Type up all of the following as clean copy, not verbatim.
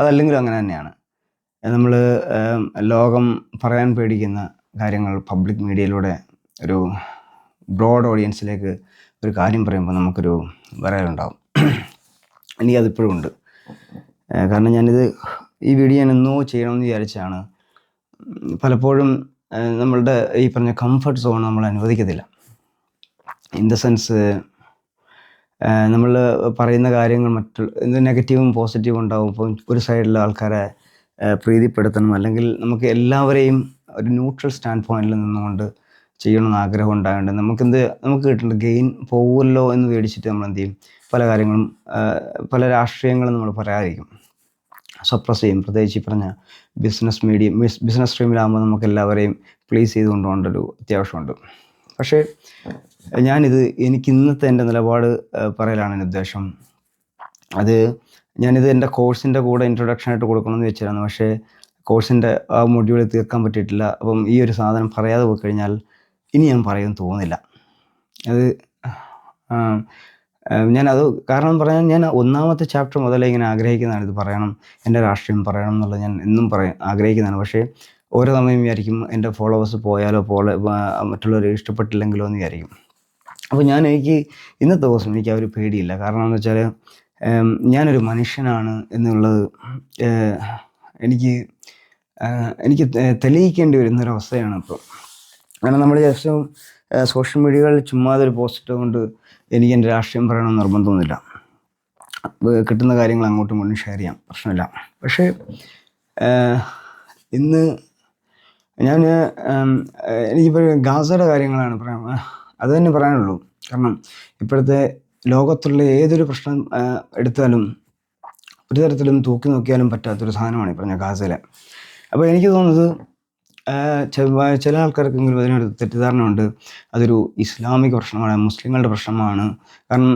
അതല്ലെങ്കിലും അങ്ങനെ തന്നെയാണ്. നമ്മൾ ലോകം പറയാൻ പേടിക്കുന്ന കാര്യങ്ങൾ പബ്ലിക് മീഡിയയിലൂടെ ഒരു ബ്രോഡ് ഓഡിയൻസിലേക്ക് ഒരു കാര്യം പറയുമ്പോൾ നമുക്കൊരു വിറയലുണ്ടാവും. എനിക്കതിപ്പോഴും ഉണ്ട്. കാരണം ഈ വീഡിയോ ഞാൻ എന്നോ ചെയ്യണമെന്ന് വിചാരിച്ചാണ്. പലപ്പോഴും നമ്മളുടെ ഈ പറഞ്ഞ കംഫർട്ട് സോൺ നമ്മൾ അനുവദിക്കത്തില്ല. ഇൻ ദ സെൻസ് നമ്മൾ പറയുന്ന കാര്യങ്ങൾ നെഗറ്റീവും പോസിറ്റീവും ഉണ്ടാവും. ഇപ്പം ഒരു സൈഡിലെ ആൾക്കാരെ പ്രീതിപ്പെടുത്തണം, അല്ലെങ്കിൽ നമുക്ക് എല്ലാവരെയും ഒരു ന്യൂട്രൽ സ്റ്റാൻഡ് പോയിന്റിൽ നിന്നുകൊണ്ട് ചെയ്യണമെന്ന് ആഗ്രഹം ഉണ്ടായതുകൊണ്ട് നമുക്ക് കിട്ടേണ്ട ഗെയിൻ പോകുമല്ലോ എന്ന് പേടിച്ചിട്ട് നമ്മൾ എന്ത് ചെയ്യും, പല കാര്യങ്ങളും പല രാഷ്ട്രീയങ്ങളും നമ്മൾ പറയാതിരിക്കും, സപ്രസ് ചെയ്യും. പ്രത്യേകിച്ച് ഈ പറഞ്ഞ ബിസിനസ് സ്ട്രീമിലാകുമ്പോൾ നമുക്ക് എല്ലാവരെയും പ്ലീസ് ചെയ്ത് കൊണ്ടുപോകേണ്ട ഒരു അത്യാവശ്യമുണ്ട്. പക്ഷേ എനിക്ക് ഇന്നത്തെ എൻ്റെ നിലപാട് പറയലാണ് എൻ്റെ ഉദ്ദേശം. ഞാനിത് എൻ്റെ കോഴ്സിൻ്റെ കൂടെ ഇൻട്രൊഡക്ഷനായിട്ട് കൊടുക്കണമെന്ന് വെച്ചിരുന്നു. പക്ഷേ കോഴ്സിൻ്റെ ആ മൊഡ്യൂളിൽ തീർക്കാൻ പറ്റിയിട്ടില്ല. അപ്പം ഈ ഒരു സാധനം പറയാതെ പോയി കഴിഞ്ഞാൽ ഇനി ഞാൻ പറയുമെന്ന് തോന്നുന്നില്ല. കാരണം പറഞ്ഞാൽ ഞാൻ ഒന്നാമത്തെ ചാപ്റ്റർ മുതലേ ഇങ്ങനെ ആഗ്രഹിക്കുന്നതാണ്, ഇത് പറയണം, എൻ്റെ രാഷ്ട്രീയം പറയണം എന്നുള്ളത് ഞാൻ എന്നും ആഗ്രഹിക്കുന്നതാണ്. പക്ഷേ ഓരോ സമയം വിചാരിക്കും എൻ്റെ ഫോളോവേഴ്സ് പോയാലോ മറ്റുള്ളവർ ഇഷ്ടപ്പെട്ടില്ലെങ്കിലോ എന്ന് വിചാരിക്കും. അപ്പോൾ എനിക്ക് ഇന്നത്തെ ദിവസം എനിക്ക് ആ ഒരു പേടിയില്ല. കാരണം എന്ന് വെച്ചാൽ ഞാനൊരു മനുഷ്യനാണ് എന്നുള്ളത് എനിക്ക് തെളിയിക്കേണ്ടി വരുന്നൊരവസ്ഥയാണ് ഇപ്പോൾ. കാരണം നമ്മൾ ജസ്റ്റ് സോഷ്യൽ മീഡിയകളിൽ ചുമ്മാതൊരു പോസ്റ്റ് കൊണ്ട് എനിക്ക് എൻ്റെ രാഷ്ട്രീയം പറയണമെന്ന് നിർബന്ധമൊന്നുമില്ല. കിട്ടുന്ന കാര്യങ്ങൾ അങ്ങോട്ടും ഇങ്ങോട്ടും ഷെയർ ചെയ്യാം, പ്രശ്നമില്ല. പക്ഷേ ഇന്ന് എനിക്കിപ്പോൾ ഗാസയുടെ കാര്യങ്ങളാണ് അത് തന്നെ പറയാനുള്ളൂ. കാരണം ഇപ്പോഴത്തെ ലോകത്തുള്ള ഏതൊരു പ്രശ്നം എടുത്താലും ഒരു തരത്തിലും തൂക്കി നോക്കിയാലും പറ്റാത്തൊരു സാധനമാണ് ഈ പറഞ്ഞ ഗാസയിലെ. അപ്പോൾ എനിക്ക് തോന്നുന്നത് ചില ആൾക്കാർക്കെങ്കിലും അതിനൊരു തെറ്റിദ്ധാരണ ഉണ്ട്, അതൊരു ഇസ്ലാമിക പ്രശ്നമാണ്, മുസ്ലിങ്ങളുടെ പ്രശ്നമാണ്. കാരണം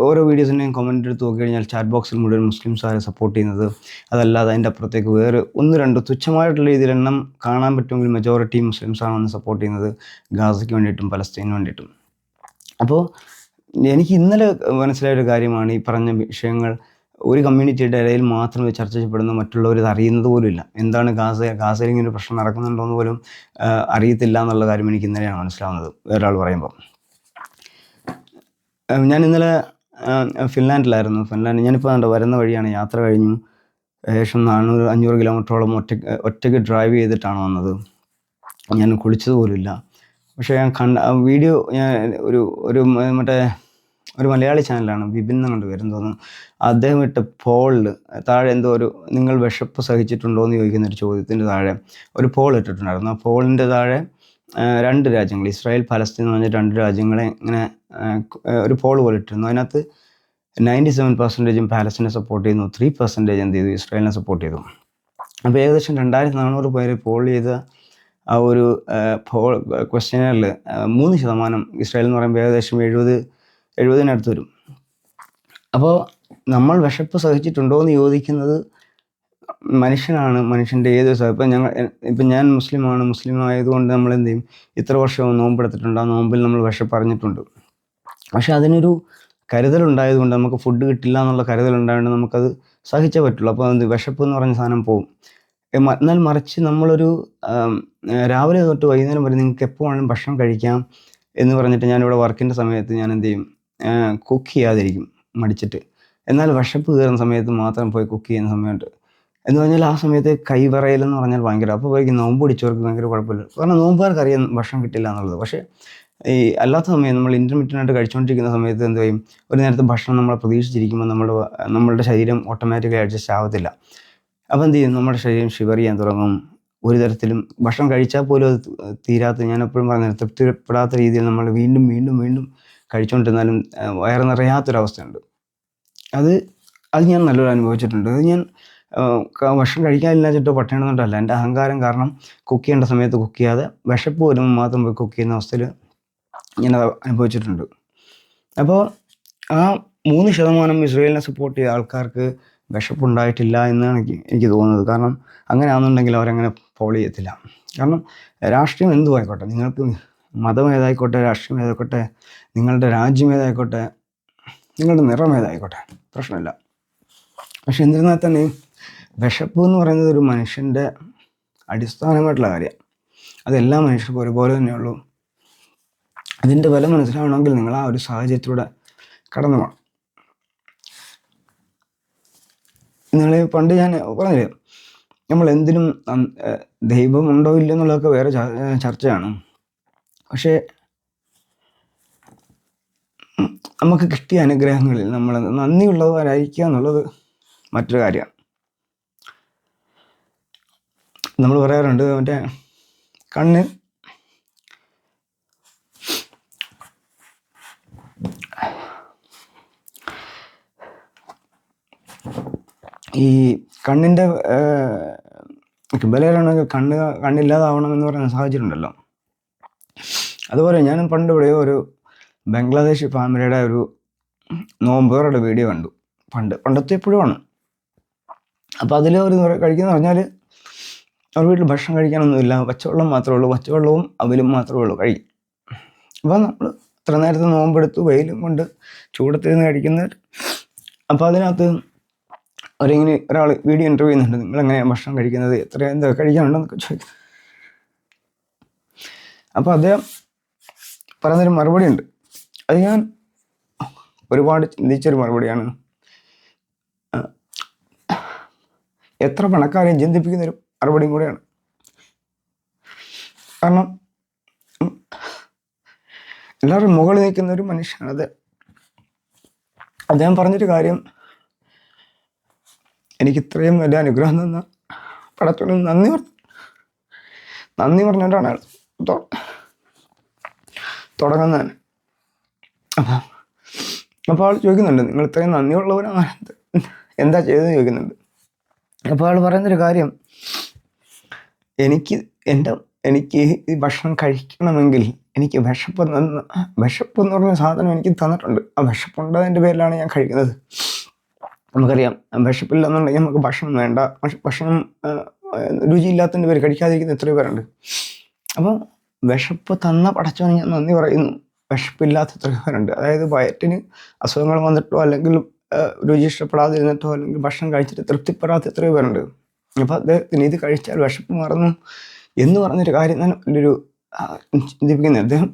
ഓരോ വീഡിയോസിൻ്റെയും കമൻറ്റ് എടുത്ത് നോക്കി കഴിഞ്ഞാൽ ചാറ്റ് ബോക്സിൽ മുഴുവൻ മുസ്ലിംസാരെ സപ്പോർട്ട് ചെയ്യുന്നത്, അതല്ലാതെ അതിൻ്റെ അപ്പുറത്തേക്ക് വേറെ 1-2 തുച്ഛമായിട്ടുള്ള രീതിയിൽ എണ്ണം കാണാൻ പറ്റുമെങ്കിൽ മെജോറിറ്റി മുസ്ലിംസാണ് വന്ന് സപ്പോർട്ട് ചെയ്യുന്നത് ഗാസയ്ക്ക് വേണ്ടിയിട്ടും പലസ്തീനു വേണ്ടിയിട്ടും. അപ്പോൾ എനിക്ക് ഇന്നലെ മനസ്സിലായൊരു കാര്യമാണ്, ഈ പറഞ്ഞ വിഷയങ്ങൾ ഒരു കമ്മ്യൂണിറ്റിയുടെ ഇടയിൽ മാത്രം ചർച്ച ചെയ്യപ്പെടുന്ന, മറ്റുള്ളവർ ഇത് അറിയുന്നത് പോലും ഇല്ല. എന്താണ് ഗാസയിൽ ഇങ്ങനെ ഒരു പ്രശ്നം നടക്കുന്നുണ്ടോയെന്ന് പോലും അറിയത്തില്ല എന്നുള്ള കാര്യം എനിക്ക് ഇന്നലെയാണ് മനസ്സിലാവുന്നത് വേറൊരാൾ പറയുമ്പോൾ. ഞാൻ ഇന്നലെ ഫിൻലാൻഡിലായിരുന്നു. ഞാനിപ്പോൾ വരുന്ന വഴിയാണ്, യാത്ര കഴിഞ്ഞു. ഏകദേശം 400-500 കിലോമീറ്ററോളം ഒറ്റയ്ക്ക് ഡ്രൈവ് ചെയ്തിട്ടാണ് വന്നത്. ഞാൻ കുളിച്ചത് പോലുമില്ല. പക്ഷേ ഞാൻ വീഡിയോ ഒരു മലയാളി ചാനലാണ്, വിപിൻ എന്നുകൊണ്ട് വരും തോന്നുന്നു, അദ്ദേഹം ഇട്ട പോളിൽ താഴെ നിങ്ങൾ വിശപ്പ് സഹിച്ചിട്ടുണ്ടോ എന്ന് ചോദിക്കുന്നൊരു ചോദ്യത്തിൻ്റെ താഴെ ഒരു പോൾ ഇട്ടിട്ടുണ്ടായിരുന്നു. ആ പോളിൻ്റെ താഴെ 2 രാജ്യങ്ങൾ, ഇസ്രായേൽ പലസ്തീൻ എന്ന് പറഞ്ഞ 2 രാജ്യങ്ങളെ ഇങ്ങനെ ഒരു പോൾ പോലെ ഇട്ടിരുന്നു. അതിനകത്ത് 97% പാലസ്തീനെ സപ്പോർട്ട് ചെയ്യുന്നു, 3% എന്ത് ചെയ്തു, ഇസ്രായേലിനെ സപ്പോർട്ട് ചെയ്തു. അപ്പോൾ ഏകദേശം 2400 പേര് പോൾ ചെയ്ത ആ ഒരു ക്വസ്റ്റ്യനറിൽ 3% ഇസ്രായേൽ എന്ന് പറയുമ്പോൾ ഏകദേശം 70-ന് വരും. അപ്പോൾ നമ്മൾ വിശപ്പ് സഹിച്ചിട്ടുണ്ടോ എന്ന് ചോദിക്കുന്നത് മനുഷ്യനാണ്. മനുഷ്യൻ്റെ ഇപ്പം ഞാൻ മുസ്ലിം ആയതുകൊണ്ട് നമ്മൾ എന്ത് ചെയ്യും, ഇത്ര വർഷം നോമ്പെടുത്തിട്ടുണ്ട്, ആ നോമ്പിൽ നമ്മൾ വിശപ്പ് അറിഞ്ഞിട്ടുണ്ട്. പക്ഷെ അതിനൊരു കരുതലുണ്ടായതുകൊണ്ട്, നമുക്ക് ഫുഡ് കിട്ടില്ല എന്നുള്ള കരുതലുണ്ടായതുകൊണ്ട് നമുക്കത് സഹിച്ചേ പറ്റുള്ളൂ. അപ്പോൾ വിശപ്പ് എന്ന് പറഞ്ഞ സാധനം പോവും. എന്നാൽ മറിച്ച് നമ്മളൊരു രാവിലെ തൊട്ട് വൈകുന്നേരം വരെ നിങ്ങൾക്ക് എപ്പോൾ വേണമെങ്കിലും ഭക്ഷണം കഴിക്കാം എന്ന് പറഞ്ഞിട്ട് ഞാനിവിടെ വർക്കിൻ്റെ സമയത്ത് ഞാൻ എന്ത് ചെയ്യും, കുക്ക് ചെയ്യാതിരിക്കും മടിച്ചിട്ട്. എന്നാൽ വിശപ്പ് കയറുന്ന സമയത്ത് മാത്രം പോയി കുക്ക് ചെയ്യുന്ന സമയമുണ്ട്. എന്ന് പറഞ്ഞാൽ ആ സമയത്ത് കൈവിറയലെന്ന് പറഞ്ഞാൽ ഭയങ്കര. അപ്പോൾ പോയി നോമ്പ് പിടിച്ചവർക്ക് ഭയങ്കര കുഴപ്പമില്ല, കാരണം നോമ്പുകാർക്ക് അറിയാം ഭക്ഷണം കിട്ടില്ല എന്നുള്ളത്. പക്ഷേ ഈ അല്ലാത്ത സമയം നമ്മൾ ഇൻ്റർമീഡിയൻ്റായിട്ട് കഴിച്ചുകൊണ്ടിരിക്കുന്ന സമയത്ത് എന്ത് ചെയ്യും, ഒരു നേരത്തെ ഭക്ഷണം നമ്മളെ പ്രതീക്ഷിച്ചിരിക്കുമ്പോൾ നമ്മളുടെ ശരീരം ഓട്ടോമാറ്റിക്കലി അഡ്ജസ്റ്റ് ആവത്തില്ല. അപ്പോൾ എന്ത് ചെയ്യും, നമ്മുടെ ശരീരം ഷിവർ ചെയ്യാൻ തുടങ്ങും. ഒരു തരത്തിലും ഭക്ഷണം കഴിച്ചാൽ പോലും അത് തീരാത്ത, ഞാൻ എപ്പോഴും പറഞ്ഞത്, തൃപ്തിപ്പെടാത്ത രീതിയിൽ നമ്മൾ വീണ്ടും വീണ്ടും വീണ്ടും കഴിച്ചുകൊണ്ടിരുന്നാലും വയറ് നിറയാത്തൊരവസ്ഥയുണ്ട്. അത് ഞാൻ നല്ലൊരു അനുഭവിച്ചിട്ടുണ്ട്. അത് ഞാൻ ഭക്ഷണം കഴിക്കാനില്ലാച്ചിട്ടോ പട്ടിണിന്നിട്ടല്ല, എൻ്റെ അഹങ്കാരം കാരണം കുക്ക് ചെയ്യേണ്ട സമയത്ത് കുക്ക് ചെയ്യാതെ വിശപ്പ് വരുമ്പോൾ മാത്രം പോയി കുക്ക് ചെയ്യുന്ന അവസ്ഥയിൽ ഞാൻ അനുഭവിച്ചിട്ടുണ്ട്. അപ്പോൾ ആ 3% ഇസ്രായേലിനെ സപ്പോർട്ട് ചെയ്ത ആൾക്കാർക്ക് വിശപ്പുണ്ടായിട്ടില്ല എന്നാണ് എനിക്ക് തോന്നുന്നത്. കാരണം അങ്ങനെ ആണെന്നുണ്ടെങ്കിൽ അവരങ്ങനെ ഫോളോ ചെയ്യത്തില്ല. കാരണം രാഷ്ട്രീയം എന്തും ആയിക്കോട്ടെ, നിങ്ങൾക്ക് മതം ഏതായിക്കോട്ടെ, രാഷ്ട്രീയം ഏതായിക്കോട്ടെ, നിങ്ങളുടെ രാജ്യം ഏതായിക്കോട്ടെ, നിങ്ങളുടെ നിറം ഏതായിക്കോട്ടെ, പ്രശ്നമില്ല. പക്ഷെ എന്നിരുന്നാൽ തന്നെ വിശപ്പ് എന്ന് പറയുന്നത് ഒരു മനുഷ്യൻ്റെ അടിസ്ഥാനമായിട്ടുള്ള കാര്യമാണ്. അതെല്ലാ മനുഷ്യർക്കും ഒരുപോലെ തന്നെയുള്ളൂ. അതിൻ്റെ വില മനസ്സിലാവണമെങ്കിൽ നിങ്ങൾ ആ ഒരു സാഹചര്യത്തിലൂടെ കടന്നു പോകണം. നിങ്ങൾ പണ്ട് ഞാൻ പറഞ്ഞില്ലേ, നമ്മൾ എന്തിനും ദൈവം ഉണ്ടോ ഇല്ലെന്നുള്ളതൊക്കെ വേറെ ചർച്ചയാണ്. പക്ഷേ നമുക്ക് കിട്ടിയ അനുഗ്രഹങ്ങളിൽ നമ്മൾ നന്ദിയുള്ളവരായിരിക്കുക എന്നുള്ളത് മറ്റൊരു കാര്യമാണ്. നമ്മൾ പറയാറുണ്ട്, മറ്റേ കണ്ണ് ഈ കണ്ണിൻ്റെ ബലമാണെങ്കിൽ കണ്ണില്ലാതാവണമെന്ന് പറയുന്ന സാഹചര്യം ഉണ്ടല്ലോ. അതുപോലെ ഞാൻ പണ്ട് ഇവിടെയോ ഒരു ബംഗ്ലാദേശ് ഫാമിലിയുടെ ഒരു നോമ്പുകാരുടെ വീഡിയോ കണ്ടു. പണ്ടത്തെ എപ്പോഴുമാണ്. അപ്പോൾ അതിൽ അവർ കഴിക്കുന്ന പറഞ്ഞാൽ അവർ വീട്ടിൽ ഭക്ഷണം കഴിക്കാനൊന്നുമില്ല, പച്ചവെള്ളം മാത്രമേ ഉള്ളൂ, പച്ചവെള്ളവും അവലും മാത്രമേ ഉള്ളൂ കഴിക്കും. അപ്പോൾ നമ്മൾ ഇത്ര നേരത്തെ നോമ്പെടുത്ത് വെയിലും കൊണ്ട് ചൂടത്തിരുന്ന് കഴിക്കുന്നത്. അപ്പോൾ അതിനകത്ത് അവരിങ്ങനെ ഒരാൾ വീഡിയോ ഇൻ്റർവ്യൂ ചെയ്യുന്നുണ്ട്, നിങ്ങളെങ്ങനെയാണ് ഭക്ഷണം കഴിക്കുന്നത്, എന്താ കഴിക്കാനുണ്ടെന്നൊക്കെ ചോദിക്കും. അപ്പോൾ അദ്ദേഹം പറയുന്നൊരു മറുപടി ഉണ്ട്. അത് ഞാൻ ഒരുപാട് ചിന്തിച്ചൊരു മറുപടിയാണ്. എത്ര പണക്കാരെയും ചിന്തിപ്പിക്കുന്നൊരു മറുപടിയും കൂടെയാണ്. കാരണം എല്ലാവരും മുകളിൽ നിൽക്കുന്ന ഒരു മനുഷ്യനാണ്. അദ്ദേഹം പറഞ്ഞൊരു കാര്യം, എനിക്ക് ഇത്രയും വലിയ അനുഗ്രഹം തന്ന പടത്തോട് നന്ദി പറഞ്ഞിട്ടാണ് തുടങ്ങുന്നത്. അപ്പോൾ ആൾ ചോദിക്കുന്നുണ്ട്, നിങ്ങൾ ഇത്രയും നന്ദിയുള്ളവരാണ്, എന്താ ചെയ്തതെന്ന് ചോദിക്കുന്നുണ്ട്. അപ്പോൾ ആൾ പറയുന്നൊരു കാര്യം, എനിക്ക് ഈ ഭക്ഷണം കഴിക്കണമെങ്കിൽ എനിക്ക് വിശപ്പ് എന്ന് പറഞ്ഞ സാധനം എനിക്ക് തന്നിട്ടുണ്ട്. ആ വിശപ്പുണ്ടതിൻ്റെ പേരിലാണ് ഞാൻ കഴിക്കുന്നത്. നമുക്കറിയാം, വിശപ്പില്ല എന്നുണ്ടെങ്കിൽ നമുക്ക് ഭക്ഷണം വേണ്ട. ഭക്ഷണം രുചിയില്ലാത്തതിൻ്റെ പേര് കഴിക്കാതിരിക്കുന്ന എത്രയോ പേരുണ്ട്. അപ്പോൾ വിശപ്പ് തന്ന പടച്ചവന് ഞാൻ നന്ദി പറയുന്നു. വിശപ്പില്ലാത്ത എത്രയോ പേരുണ്ട്. അതായത് വയറ്റിന് അസുഖങ്ങൾ വന്നിട്ടോ അല്ലെങ്കിൽ രുചി ഇഷ്ടപ്പെടാതിരുന്നിട്ടോ അല്ലെങ്കിൽ ഭക്ഷണം കഴിച്ചിട്ട് തൃപ്തിപ്പെടാത്ത എത്രയോ പേരുണ്ട്. അപ്പോൾ അദ്ദേഹത്തിന് ഇത് കഴിച്ചാൽ വിശപ്പ് മറന്നു എന്ന് പറഞ്ഞൊരു കാര്യം തന്നെ വലിയൊരു ചിന്തിപ്പിക്കുന്നത്. അദ്ദേഹം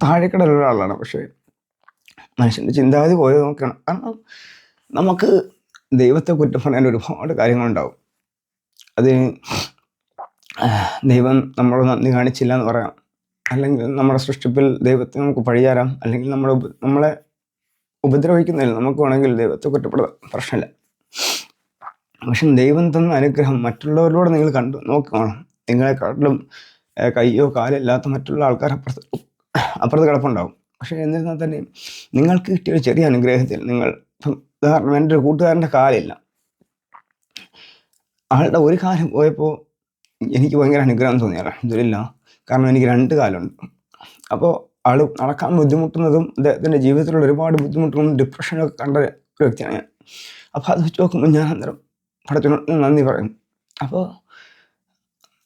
താഴെക്കടലൊരാളാണ്. പക്ഷേ മനുഷ്യൻ്റെ ചിന്താഗതി പോയത് നോക്കണം. കാരണം നമുക്ക് ദൈവത്തെ കുറ്റം പറയാൻ ഒരുപാട് കാര്യങ്ങളുണ്ടാവും. അതിന് ദൈവം നമ്മളോട് നന്ദി കാണിച്ചില്ല എന്ന് പറയാം, അല്ലെങ്കിൽ നമ്മുടെ സൃഷ്ടിപ്പിൽ ദൈവത്തെ നമുക്ക് പഴിചാരാം, അല്ലെങ്കിൽ നമ്മളെ ഉപദ്രവിക്കുന്നതിൽ നമുക്ക് വേണമെങ്കിൽ ദൈവത്തെ കുറ്റപ്പെടാം, പ്രശ്നമില്ല. പക്ഷെ ദൈവം തന്ന അനുഗ്രഹം മറ്റുള്ളവരിലൂടെ നിങ്ങൾ നോക്കണം. നിങ്ങളെക്കാട്ടിലും കയ്യോ കാലോ ഇല്ലാത്ത മറ്റുള്ള ആൾക്കാർ അപ്പുറത്ത് കിടപ്പുണ്ടാവും. പക്ഷേ എന്നിരുന്നാൽ തന്നെ നിങ്ങൾക്ക് കിട്ടിയ ഒരു ചെറിയ അനുഗ്രഹത്തിൽ ഉദാഹരണം, എൻ്റെ ഒരു കൂട്ടുകാരൻ്റെ കാലില്ല, ആളുടെ ഒരു കാലം പോയപ്പോൾ എനിക്ക് ഭയങ്കര അനുഗ്രഹം തോന്നിയാൽ ഇതിലില്ല. കാരണം എനിക്ക് 2 കാലുണ്ട്. അപ്പോൾ ആൾ നടക്കാൻ ബുദ്ധിമുട്ടുന്നതും അദ്ദേഹത്തിൻ്റെ ജീവിതത്തിലുള്ള ഒരുപാട് ബുദ്ധിമുട്ടുകളും ഡിപ്രഷനൊക്കെ കണ്ട ഒരു വ്യക്തിയാണ് ഞാൻ. അപ്പോൾ അത് വെച്ച് നോക്കുമ്പോൾ ഞാൻ അന്നേരം പടത്തിനോട് നന്ദി പറയും. അപ്പോൾ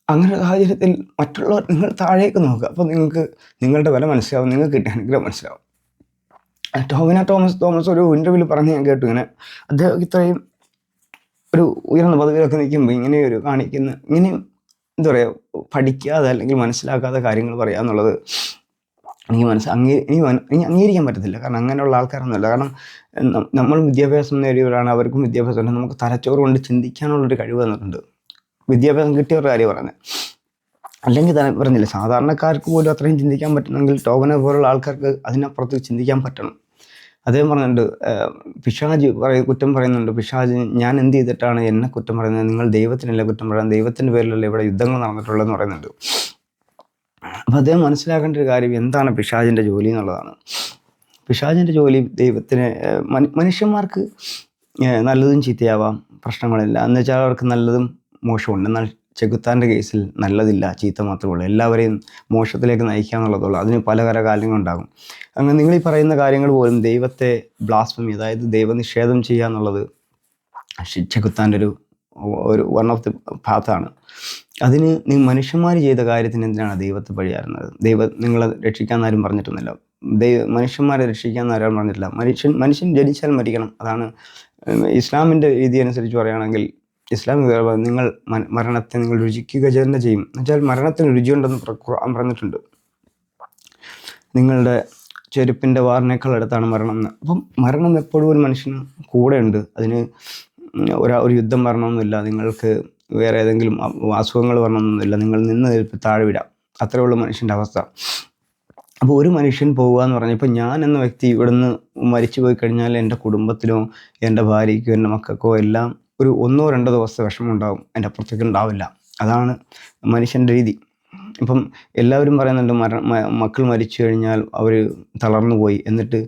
അങ്ങനെ ഒരു സാഹചര്യത്തിൽ മറ്റുള്ളവർ, നിങ്ങൾ താഴേക്ക് നോക്കുക. അപ്പോൾ നിങ്ങൾക്ക് നിങ്ങളുടെ വില മനസ്സിലാവും, നിങ്ങൾക്ക് കിട്ടിയ അനുഗ്രഹം മനസ്സിലാവും. ടോവിനോ തോമസ് ഒരു ഇൻ്റർവ്യൂവിൽ പറഞ്ഞ് ഞാൻ കേട്ടു, ഇങ്ങനെ അദ്ദേഹം ഇത്രയും ഒരു ഉയർന്ന പദവിയിലൊക്കെ നിൽക്കുമ്പോൾ ഇങ്ങനെ എന്താ പറയുക, പഠിക്കാതെ അല്ലെങ്കിൽ മനസ്സിലാക്കാതെ കാര്യങ്ങൾ പറയുക എന്നുള്ളത് എനിക്ക് അംഗീകരിക്കാൻ പറ്റത്തില്ല. കാരണം അങ്ങനെയുള്ള ആൾക്കാരൊന്നുമല്ല. കാരണം നമ്മൾ വിദ്യാഭ്യാസം നേടിയവരാണ്, അവർക്കും വിദ്യാഭ്യാസമുണ്ട്. നമുക്ക് തലച്ചോറ് കൊണ്ട് ചിന്തിക്കാനുള്ളൊരു കഴിവ് തന്നിട്ടുണ്ട്. വിദ്യാഭ്യാസം കിട്ടിയവരുടെ കാര്യം പറഞ്ഞത്. അല്ലെങ്കിൽ തന്നെ പറഞ്ഞില്ല, സാധാരണക്കാർക്ക് പോലും അത്രയും ചിന്തിക്കാൻ പറ്റുന്നെങ്കിൽ ടോവിനോ പോലുള്ള ആൾക്കാർക്ക് അതിനപ്പുറത്ത് ചിന്തിക്കാൻ പറ്റണം. അദ്ദേഹം പറഞ്ഞിട്ടുണ്ട്, പിശാച് കുറ്റം പറയുന്നുണ്ട്, പിശാച് ഞാൻ എന്ത് ചെയ്തിട്ടാണ് എന്നെ കുറ്റം പറയുന്നത്, നിങ്ങൾ ദൈവത്തിനല്ല കുറ്റം പറയാൻ, ദൈവത്തിൻ്റെ പേരിലല്ല ഇവിടെ യുദ്ധങ്ങൾ നടന്നിട്ടുള്ളതെന്ന് പറയുന്നുണ്ട്. അപ്പോൾ അദ്ദേഹം മനസ്സിലാക്കേണ്ട ഒരു കാര്യം എന്താണ് പിശാചിൻ്റെ ജോലി എന്നുള്ളതാണ്. പിശാചിൻ്റെ ജോലി മനുഷ്യന്മാർക്ക് നല്ലതും ചീത്തയാവാം, പ്രശ്നങ്ങളില്ല. എന്ന് വെച്ചാൽ അവർക്ക് നല്ലതും മോശമുണ്ട്. എന്നാൽ ചെകുത്താൻ്റെ കേസിൽ നല്ലതില്ല, ചീത്ത മാത്രമേ ഉള്ളൂ. എല്ലാവരെയും മോശത്തിലേക്ക് നയിക്കുക എന്നുള്ളതുള്ളൂ. അതിന് പല കാര്യങ്ങളുണ്ടാകും. അങ്ങനെ നിങ്ങൾ ഈ പറയുന്ന കാര്യങ്ങൾ പോലും ദൈവത്തെ ബ്ലാസ്ഫമി, അതായത് ദൈവനിഷേധം ചെയ്യുക എന്നുള്ളത് ചെകുത്താൻ്റെ ഒരു വൺ ഓഫ് ദി പാത്താണ്. അതിന് മനുഷ്യന്മാർ ചെയ്ത കാര്യത്തിന് എന്തിനാണ് ദൈവത്തെ പഴിയാറുന്നത്? നിങ്ങളെ രക്ഷിക്കാൻ ആരും പറഞ്ഞിട്ടൊന്നുമില്ല. മനുഷ്യന്മാരെ രക്ഷിക്കാൻ ആരും പറഞ്ഞിട്ടില്ല. മനുഷ്യൻ ജനിച്ചാൽ മരിക്കണം, അതാണ് ഇസ്ലാമിൻ്റെ രീതി അനുസരിച്ച് പറയുകയാണെങ്കിൽ ഇസ്ലാം നിങ്ങൾ മരണത്തെ നിങ്ങൾ രുചിക്കുക തന്നെ ചെയ്യും. എന്നുവെച്ചാൽ മരണത്തിന് രുചിയുണ്ടെന്ന് ഖുർആൻ പറഞ്ഞിട്ടുണ്ട്. നിങ്ങളുടെ ചെരുപ്പിൻ്റെ വാറിനേക്കാൾ അടുത്താണ് മരണം എന്ന്. അപ്പം മരണം എപ്പോഴും ഒരു മനുഷ്യന് കൂടെ ഉണ്ട്. അതിന് ഒരു യുദ്ധം വരണമെന്നില്ല, നിങ്ങൾക്ക് വേറെ ഏതെങ്കിലും അസുഖങ്ങൾ വരണമെന്നില്ല, നിങ്ങൾ നിന്ന് താഴെ വിടാം. അത്രേ ഉള്ളൂ മനുഷ്യൻ്റെ അവസ്ഥ. അപ്പോൾ ഒരു മനുഷ്യൻ പോകുക എന്ന് പറഞ്ഞാൽ, ഇപ്പോൾ ഞാൻ എന്ന വ്യക്തി ഇവിടുന്ന് മരിച്ചു പോയി കഴിഞ്ഞാൽ എൻ്റെ കുടുംബത്തിനോ എൻ്റെ ഭാര്യയ്ക്കോ എൻ്റെ മക്കൾക്കോ എല്ലാം ഒരു 1-2 ദിവസത്തെ വിഷമം ഉണ്ടാവും, എൻ്റെ അപ്പുറത്തേക്ക് ഉണ്ടാവില്ല. അതാണ് മനുഷ്യൻ്റെ രീതി. ഇപ്പം എല്ലാവരും പറയുന്നുണ്ട് മക്കൾ മരിച്ചു കഴിഞ്ഞാൽ അവർ തളർന്നു പോയി. എന്നിട്ട്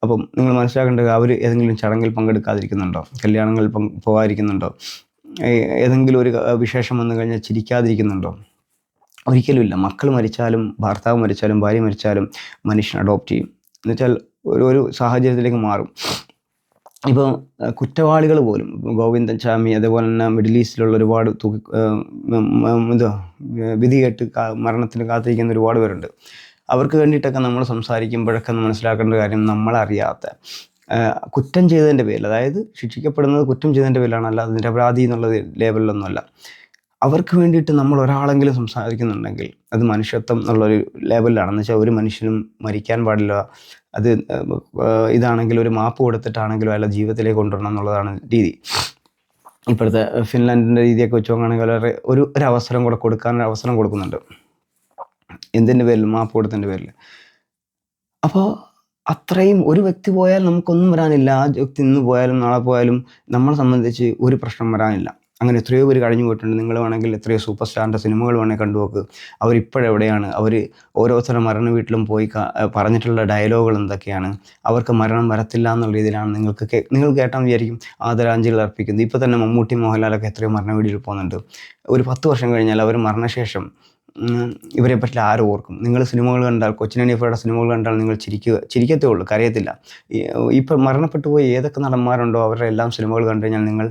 അപ്പം നിങ്ങൾ മനസ്സിലാക്കേണ്ടത്, അവർ ഏതെങ്കിലും ചടങ്ങിൽ പങ്കെടുക്കാതിരിക്കുന്നുണ്ടോ, കല്യാണങ്ങളിൽ പോകാതിരിക്കുന്നുണ്ടോ, ഏതെങ്കിലും ഒരു വിശേഷം വന്നു കഴിഞ്ഞാൽ ചിരിക്കാതിരിക്കുന്നുണ്ടോ? ഒരിക്കലുമില്ല. മക്കൾ മരിച്ചാലും ഭർത്താവ് മരിച്ചാലും ഭാര്യ മരിച്ചാലും മനുഷ്യൻ അഡോപ്റ്റ് ചെയ്യും. എന്നുവെച്ചാൽ ഒരു സാഹചര്യത്തിലേക്ക് മാറും. ഇപ്പോൾ കുറ്റവാളികൾ പോലും, ഗോവിന്ദൻ ചാമി, അതേപോലെ തന്നെ മിഡിൽ ഈസ്റ്റിലുള്ള ഒരുപാട് വിധി കേട്ട് മരണത്തിന് കാത്തിരിക്കുന്ന ഒരുപാട് പേരുണ്ട്. അവർക്ക് വേണ്ടിയിട്ടൊക്കെ നമ്മൾ സംസാരിക്കുമ്പോഴൊക്കെ മനസ്സിലാക്കേണ്ട കാര്യം, നമ്മളറിയാത്ത കുറ്റം ചെയ്തതിൻ്റെ പേരിൽ, അതായത് ശിക്ഷിക്കപ്പെടുന്നത് കുറ്റം ചെയ്തതിൻ്റെ പേരിലാണ്, അല്ലാതെ നിരപരാധി എന്നുള്ള ലേബലിലൊന്നുമല്ല. അവർക്ക് വേണ്ടിയിട്ട് നമ്മൾ ഒരാളെങ്കിലും സംസാരിക്കുന്നുണ്ടെങ്കിൽ അത് മനുഷ്യത്വം എന്നുള്ളൊരു ലേബലിലാണെന്ന് വെച്ചാൽ ഒരു മനുഷ്യനും മരിക്കാൻ പാടില്ല. അത് ഇതാണെങ്കിൽ ഒരു മാപ്പ് കൊടുത്തിട്ടാണെങ്കിലും അയാളെ ജീവിതത്തിലേക്ക് കൊണ്ടുവരണം എന്നുള്ളതാണ് രീതി. ഇപ്പോഴത്തെ ഫിൻലാൻഡിൻ്റെ രീതിയൊക്കെ വെച്ച് നോക്കുകയാണെങ്കിൽ വളരെ ഒരു അവസരം കൂടെ കൊടുക്കാനൊരു അവസരം കൊടുക്കുന്നുണ്ട്. എന്തിൻ്റെ പേരിൽ? മാപ്പ് കൊടുത്തതിൻ്റെ പേരിൽ. അപ്പോൾ അത്രയും ഒരു വ്യക്തി പോയാൽ നമുക്കൊന്നും വരാനില്ല. ആ വ്യക്തി ഇന്ന് പോയാലും നാളെ പോയാലും നമ്മളെ സംബന്ധിച്ച് ഒരു പ്രശ്നം വരാനില്ല. അങ്ങനെ എത്രയോ പേര് കഴിഞ്ഞു പോയിട്ടുണ്ട്. നിങ്ങൾ വേണമെങ്കിൽ എത്രയോ സൂപ്പർ സ്റ്റാറിൻ്റെ സിനിമകൾ വേണമെങ്കിൽ കണ്ടുപോക്ക്. അവരിപ്പോഴെവിടെയാണ്? അവർ ഓരോരുത്തരുടെ മരണ വീട്ടിലും പോയി പറഞ്ഞിട്ടുള്ള ഡയലോഗുകൾ എന്തൊക്കെയാണ്? അവർക്ക് മരണം വരത്തില്ല എന്നുള്ള രീതിയിലാണ് നിങ്ങൾ കേട്ടാൽ വിചാരിക്കും ആദരാഞ്ജലികൾ അർപ്പിക്കുന്നത്. ഇപ്പോൾ തന്നെ മമ്മൂട്ടി, മോഹൻലാലൊക്കെ എത്രയോ മരണ വീട്ടിൽ പോകുന്നുണ്ട്. ഒരു 10 വർഷം കഴിഞ്ഞാൽ അവർ മരണശേഷം ഇവരെ പറ്റി ആരും ഓർക്കും? നിങ്ങൾ സിനിമകൾ കണ്ടാൽ, കൊച്ചിൻ ഹനീഫയുടെ സിനിമകൾ കണ്ടാൽ നിങ്ങൾ ചിരിക്കത്തേ ഉള്ളൂ, കരയത്തില്ല. ഇപ്പം മരണപ്പെട്ടു പോയി ഏതൊക്കെ നടന്മാരുണ്ടോ അവരുടെ എല്ലാം സിനിമകൾ കണ്ടു കഴിഞ്ഞാൽ നിങ്ങൾ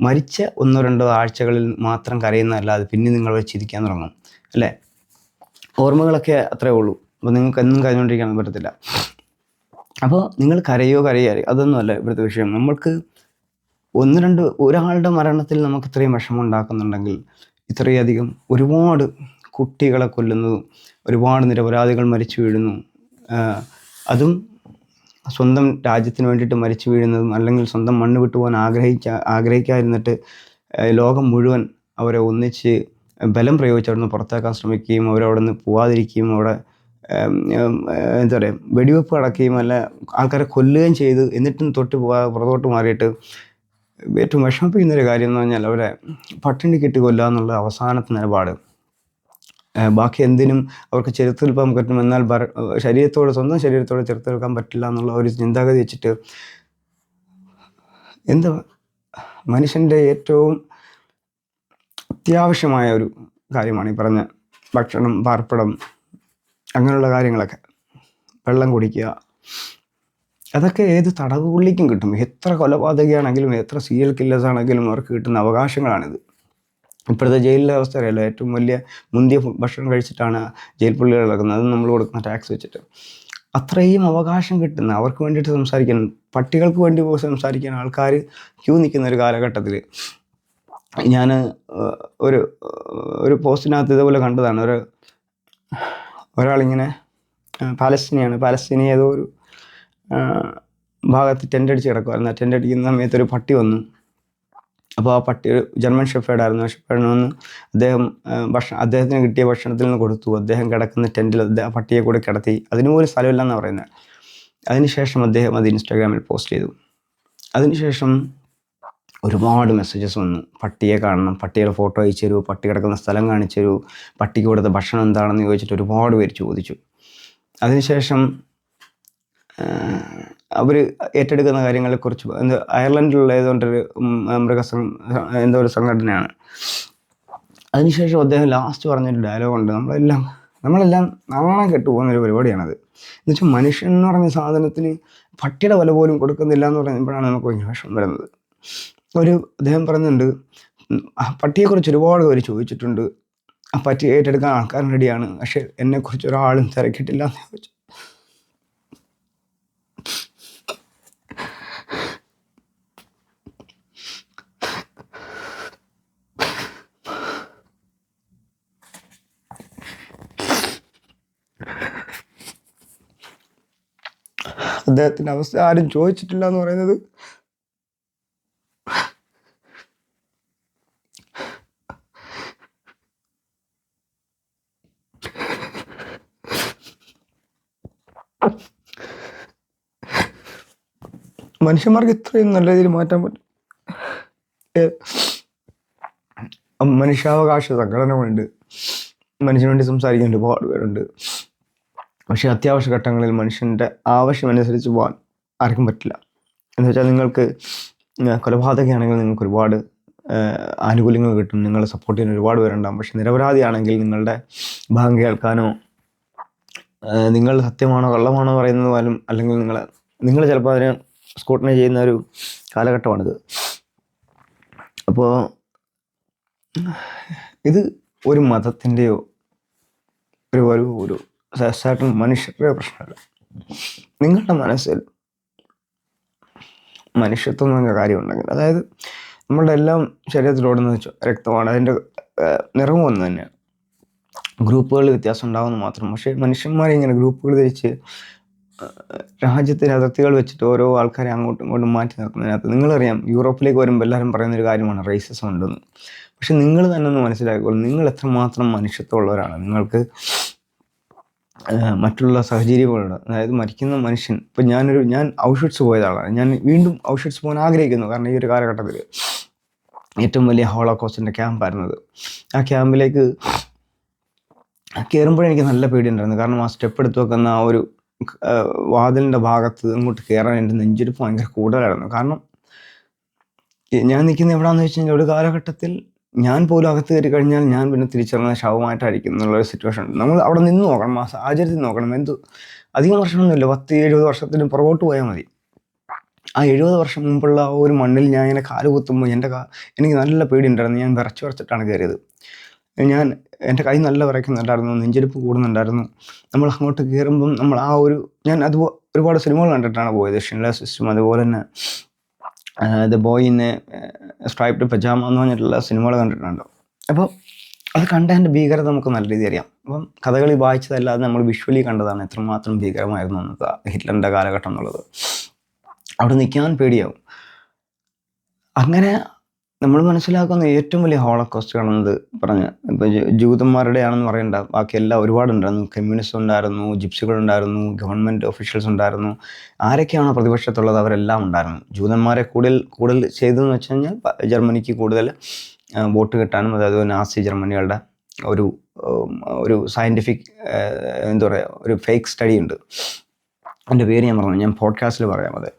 മരിച്ച 1-2 ആഴ്ചകളിൽ മാത്രം കരയുന്നതല്ലാതെ പിന്നെ നിങ്ങൾ ചിരിക്കാൻ തുടങ്ങും, അല്ലേ? ഓർമ്മകളൊക്കെ അത്രേ ഉള്ളൂ. അപ്പോൾ നിങ്ങൾക്ക് എന്നും കരഞ്ഞുകൊണ്ടിരിക്കാൻ പറ്റത്തില്ല. അപ്പോൾ നിങ്ങൾ കരയോ അതൊന്നുമല്ല ഇവിടുത്തെ വിഷയം. നമ്മൾക്ക് ഒരാളുടെ മരണത്തിൽ നമുക്ക് ഇത്രയും വിഷമം ഉണ്ടാക്കുന്നുണ്ടെങ്കിൽ, ഇത്രയധികം ഒരുപാട് കുട്ടികളെ കൊല്ലുന്നതും ഒരുപാട് നിരപരാധികൾ മരിച്ചു വീഴുന്നു, അതും സ്വന്തം രാജ്യത്തിന് വേണ്ടിയിട്ട് മരിച്ചു വീഴുന്നതും, അല്ലെങ്കിൽ സ്വന്തം മണ്ണ് വിട്ടുപോകാൻ ആഗ്രഹിക്കാതിരുന്നിട്ട് ലോകം മുഴുവൻ അവരെ ഒന്നിച്ച് ബലം പ്രയോഗിച്ച് അവിടെ നിന്ന് പുറത്താക്കാൻ ശ്രമിക്കുകയും അവരവിടെ നിന്ന് പോവാതിരിക്കുകയും അവിടെ എന്താ പറയുക വെടിവെപ്പ് നടക്കുകയും അല്ല ആൾക്കാരെ കൊല്ലുകയും ചെയ്ത് എന്നിട്ടും പുറത്തോട്ട് മാറിയിട്ട് ഏറ്റവും വിഷമിപ്പിക്കുന്നൊരു കാര്യം എന്ന് പറഞ്ഞാൽ അവരെ പട്ടിണി കിട്ടി കൊല്ലുക എന്നുള്ള അവസാനത്തെ നിലപാട്. ബാക്കി എന്തിനും അവർക്ക് ചെറുത്ത് നിൽക്കാൻ പറ്റും, എന്നാൽ സ്വന്തം ശരീരത്തോട് ചെറുത്ത് നിൽക്കാൻ പറ്റില്ല എന്നുള്ള ഒരു ചിന്താഗതി വെച്ചിട്ട് എന്താ മനുഷ്യൻ്റെ ഏറ്റവും അത്യാവശ്യമായ ഒരു കാര്യമാണ് ഈ പറഞ്ഞ ഭക്ഷണം, പാർപ്പിടം, അങ്ങനെയുള്ള കാര്യങ്ങളൊക്കെ. വെള്ളം കുടിക്കുക, അതൊക്കെ ഏത് തടവുള്ളിക്കും കിട്ടും. എത്ര കൊലപാതകയാണെങ്കിലും എത്ര സീരിയൽ കില്ലേഴ്സ് ആണെങ്കിലും അവർക്ക് കിട്ടുന്ന അവകാശങ്ങളാണിത്. ഇപ്പോഴത്തെ ജയിലിലെ അവസ്ഥ അറിയാലോ, ഏറ്റവും വലിയ മുന്തിയ ഭക്ഷണം കഴിച്ചിട്ടാണ് ജയിൽ പുള്ളികൾ കിടക്കുന്നത്, അത് നമ്മൾ കൊടുക്കുന്ന ടാക്സ് വെച്ചിട്ട്. അത്രയും അവകാശം കിട്ടുന്ന, അവർക്ക് വേണ്ടിയിട്ട് സംസാരിക്കാൻ, പട്ടികൾക്ക് വേണ്ടി സംസാരിക്കാൻ ആൾക്കാർ ക്യൂ നിൽക്കുന്ന ഒരു കാലഘട്ടത്തിൽ ഞാൻ ഒരു പോസ്റ്റിനകത്ത് ഇതേപോലെ കണ്ടതാണ്. ഒരാളിങ്ങനെ പാലസ്തീനി ഏതോ ഒരു ഭാഗത്ത് ടെൻ്റ് അടിച്ച് കിടക്കുമായിരുന്നു. ആ ടെൻ്റ് അടിക്കുന്ന സമയത്ത് ഒരു പട്ടി വന്നു. അപ്പോൾ ആ പട്ടി ഒരു ജർമ്മൻ ഷെഫേർഡായിരുന്നു. ആ ഷെഫേർഡിന് വന്ന് അദ്ദേഹത്തിന് കിട്ടിയ ഭക്ഷണത്തിൽ നിന്ന് കൊടുത്തു. അദ്ദേഹം കിടക്കുന്ന ടെൻറ്റിൽ ആ പട്ടിയെ കൂടെ കിടത്തി. അതിന് പോലും സ്ഥലമില്ലെന്നാണ് പറയുന്നത്. അതിനുശേഷം അദ്ദേഹം അത് ഇൻസ്റ്റാഗ്രാമിൽ പോസ്റ്റ് ചെയ്തു. അതിനുശേഷം ഒരുപാട് മെസ്സേജസ് വന്നു. പട്ടിയെ കാണണം, പട്ടിയുടെ ഫോട്ടോ അയച്ചു തരൂ, പട്ടി കിടക്കുന്ന സ്ഥലം കാണിച്ചു തരൂ, പട്ടിക്ക് കൊടുത്ത ഭക്ഷണം എന്താണെന്ന് ചോദിച്ചിട്ട് ഒരുപാട് പേര് ചോദിച്ചു. അതിനുശേഷം അവർ ഏറ്റെടുക്കുന്ന കാര്യങ്ങളെക്കുറിച്ച് അയർലൻഡിലുള്ള ഏതോണ്ടൊരു എന്തോ ഒരു സംഘടനയാണ്. അതിനുശേഷം അദ്ദേഹം ലാസ്റ്റ് പറഞ്ഞൊരു ഡയലോഗുണ്ട്, നമ്മളെല്ലാം നാണം കെട്ടു പോകുന്നൊരു പരിപാടിയാണത്. എന്നുവെച്ചാൽ മനുഷ്യൻ എന്ന് പറഞ്ഞ സാധനത്തിന് പട്ടിയുടെ വില പോലും കൊടുക്കുന്നില്ല എന്ന് പറയുമ്പോഴാണ് നമുക്ക് ഭയങ്കര വിഷമം വരുന്നത്. അദ്ദേഹം പറയുന്നുണ്ട്, പട്ടിയെക്കുറിച്ച് ഒരുപാട് പേര് ചോദിച്ചിട്ടുണ്ട്, ആ പട്ടി ഏറ്റെടുക്കാൻ ആൾക്കാർ റെഡിയാണ്, പക്ഷെ എന്നെക്കുറിച്ച് ഒരാളും തിരക്കിയിട്ടില്ല എന്ന് ചോദിച്ചു. അദ്ദേഹത്തിൻ്റെ അവസ്ഥ ആരും ചോദിച്ചിട്ടില്ല എന്ന് പറയുന്നത് മനുഷ്യന്മാർക്ക് ഇത്രയും നല്ല രീതിയിൽ മാറ്റാൻ പറ്റും. മനുഷ്യാവകാശ സംഘടനകളുണ്ട്, മനുഷ്യന് വേണ്ടി സംസാരിക്കാൻ ഒരുപാട് പേരുണ്ട്. പക്ഷേ അത്യാവശ്യ ഘട്ടങ്ങളിൽ മനുഷ്യൻ്റെ ആവശ്യമനുസരിച്ച് പോകാൻ ആർക്കും പറ്റില്ല. എന്ന് വെച്ചാൽ നിങ്ങൾക്ക് കൊലപാതകയാണെങ്കിൽ നിങ്ങൾക്ക് ഒരുപാട് ആനുകൂല്യങ്ങൾ കിട്ടും, നിങ്ങളെ സപ്പോർട്ട് ചെയ്യാൻ ഒരുപാട് പേരുണ്ടാകും. പക്ഷെ നിരപരാധിയാണെങ്കിൽ നിങ്ങളുടെ ഭാഗം കേൾക്കാനോ നിങ്ങൾ സത്യമാണോ കള്ളമാണോ പറയുന്നത് പോലും, അല്ലെങ്കിൽ നിങ്ങൾ ചിലപ്പോൾ അതിനെ സ്കൂട്ടണി ചെയ്യുന്ന ഒരു കാലഘട്ടമാണിത്. അപ്പോൾ ഇത് ഒരു മതത്തിൻ്റെയോ ഒരു സർട്ടൻ മനുഷ്യരുടെ പ്രശ്നമല്ല. നിങ്ങളുടെ മനസ്സിൽ മനുഷ്യത്വം എന്ന് പറഞ്ഞ കാര്യമുണ്ടെങ്കിൽ, അതായത് നമ്മളുടെ എല്ലാം ശരീരത്തിലോടുന്ന രക്തമാണ്, അതിൻ്റെ നിറവും ഒന്ന് തന്നെയാണ്. ഗ്രൂപ്പുകളിൽ വ്യത്യാസം ഉണ്ടാകുമെന്ന് മാത്രം. പക്ഷേ മനുഷ്യന്മാരെ ഇങ്ങനെ ഗ്രൂപ്പുകൾ തിരിച്ച് രാജ്യത്തിൻ്റെ അതിർത്തികൾ വെച്ചിട്ട് ഓരോ ആൾക്കാരെ അങ്ങോട്ടും ഇങ്ങോട്ടും മാറ്റി നിർത്തുന്നതിനകത്ത് നിങ്ങളറിയാം, യൂറോപ്പിലേക്ക് വരുമ്പോൾ എല്ലാവരും പറയുന്നൊരു കാര്യമാണ് റേസിസം ഉണ്ടെന്ന്. പക്ഷെ നിങ്ങൾ തന്നെ ഒന്ന് മനസ്സിലാക്കിക്കോളൂ, നിങ്ങൾ എത്രമാത്രം മനുഷ്യത്വമുള്ളവരാണ്. നിങ്ങൾക്ക് മറ്റുള്ള സഹജീവികളുണ്ട്. അതായത് മരിക്കുന്ന മനുഷ്യൻ, ഇപ്പം ഞാൻ ഔഷ്വിറ്റ്സ് പോയതാണ്, ഞാൻ വീണ്ടും ഔഷ്വിറ്റ്സ് പോകാൻ ആഗ്രഹിക്കുന്നു. കാരണം ഈ ഒരു കാലഘട്ടത്തിൽ ഏറ്റവും വലിയ ഹോളോകോസ്റ്റിൻ്റെ ക്യാമ്പായിരുന്നത്. ആ ക്യാമ്പിലേക്ക് കയറുമ്പോഴെനിക്ക് നല്ല പേടിയുണ്ടായിരുന്നു. കാരണം ആ സ്റ്റെപ്പ് എടുത്ത് വെക്കുന്ന ആ ഒരു വാതിലിൻ്റെ ഭാഗത്ത് അങ്ങോട്ട് കയറാൻ എൻ്റെ നെഞ്ചിടിപ്പ് ഭയങ്കര കൂടുതലായിരുന്നു. കാരണം ഞാൻ നിൽക്കുന്നത് എവിടെയാണെന്ന് വെച്ച് കഴിഞ്ഞാൽ, ഒരു കാലഘട്ടത്തിൽ ഞാൻ പോലും അകത്ത് കയറി കഴിഞ്ഞാൽ ഞാൻ പിന്നെ തിരിച്ചറിഞ്ഞ ശവമായിട്ടായിരിക്കും എന്നുള്ളൊരു സിറ്റുവേഷൻ ഉണ്ട്. നമ്മൾ അവിടെ നിന്ന് നോക്കണം, ആ സാഹചര്യത്തിൽ നോക്കണം. അധികം വർഷമൊന്നുമില്ല, 10-70 വർഷത്തിന് പുറകോട്ട് പോയാൽ മതി. ആ 70 വർഷം മുമ്പുള്ള ആ ഒരു മണ്ണിൽ ഞാൻ ഇങ്ങനെ കാല് കുത്തുമ്പോൾ എനിക്ക് നല്ല പേടിയുണ്ടായിരുന്നു. ഞാൻ വിറച്ചിട്ടാണ് കയറിയത്. എൻ്റെ കൈ നല്ല വിറയ്ക്കുന്നുണ്ടായിരുന്നു, നെഞ്ചെടുപ്പ് കൂടുന്നുണ്ടായിരുന്നു. നമ്മൾ അങ്ങോട്ട് കയറുമ്പം ഞാൻ ഒരുപാട് സിനിമകൾ കണ്ടിട്ടാണ് പോയത്. ഷിൻലേഴ്സ് ലിസ്റ്റ്, അതുപോലെ തന്നെ ദ ബോയ് ഇൻ സ്ട്രൈപ്ഡ് പജാമ എന്ന് പറഞ്ഞിട്ടുള്ള സിനിമകൾ കണ്ടിട്ടുണ്ടോ? അപ്പോൾ അത് കണ്ടതിൻ്റെ ഭീകരത നമുക്ക് നല്ല രീതിയിൽ അറിയാം. അപ്പം കഥകളി വായിച്ചതല്ലാതെ നമ്മൾ വിഷ്വലി കണ്ടതാണ് എത്രമാത്രം ഭീകരമായിരുന്നു അന്നത്തെ ഹിറ്റ്ലറിൻ്റെ കാലഘട്ടം എന്നുള്ളത്. അവിടെ നിൽക്കാൻ പേടിയാവും. അങ്ങനെ നമ്മൾ മനസ്സിലാക്കുന്ന ഏറ്റവും വലിയ ഹോളോകോസ്റ്റുകളെന്നത് ഇപ്പോൾ ജൂതന്മാരുടെ ആണെന്ന് പറയേണ്ട, ബാക്കിയെല്ലാം ഒരുപാടുണ്ടായിരുന്നു. കമ്മ്യൂണിസ്റ്റ് ഉണ്ടായിരുന്നു, ജിപ്സികളുണ്ടായിരുന്നു, ഗവൺമെൻറ് ഒഫീഷ്യൽസ് ഉണ്ടായിരുന്നു. ആരൊക്കെയാണോ പ്രതിപക്ഷത്തുള്ളത് അവരെല്ലാം ഉണ്ടായിരുന്നു. ജൂതന്മാരെ കൂടുതൽ ചെയ്തതെന്ന് വെച്ച് കഴിഞ്ഞാൽ ജർമ്മനിക്ക് കൂടുതൽ വോട്ട് കിട്ടാനും, അതായത് നാസി ജർമ്മനികളുടെ ഒരു സയൻറ്റിഫിക് എന്താ പറയുക, ഒരു ഫേക്ക് സ്റ്റഡി ഉണ്ട്. അതിൻ്റെ പേര് ഞാൻ പറഞ്ഞു, ഞാൻ പോഡ്കാസ്റ്റിൽ പറയാം അത്.